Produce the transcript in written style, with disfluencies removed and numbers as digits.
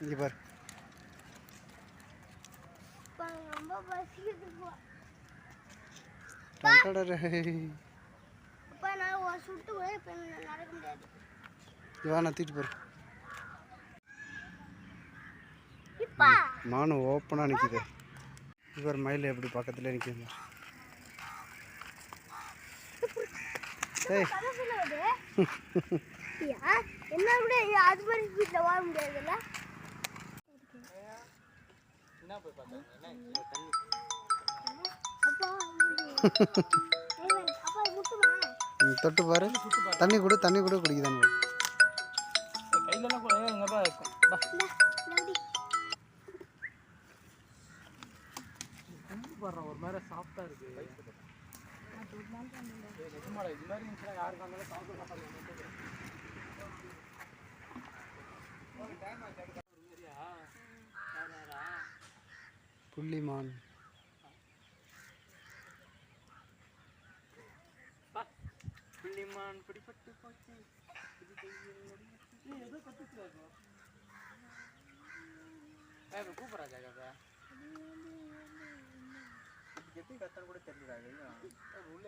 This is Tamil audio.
இங்கே பாரு. ரொம்ப பசிக்குது. நான் ஒரு சுட்டு கூட இப்போ நடக்க முடியாது. இவன் தூக்கிட்டு போரு. மானு ஓப்பனாக நிற்கிது. இவர் மயில் எப்படி பக்கத்தில் நிற்கிது. என்ன விட அது மாதிரி வீட்டில் வாழ முடியாதுல்ல. தொட்டு பாரு. தண்ணி கூட குடிக்குதான். ஒரு மாதிரி சாஃப்டா இருக்கு. புள்ளிமான் புள்ளிமான் பிடிப்பட்டு போச்சு. ஏதோ கத்துக்கிறாங்க. கூப்பிட்றா ஜாகா. எப்படி கத்தன்னு கூட தெரியல. உள்ள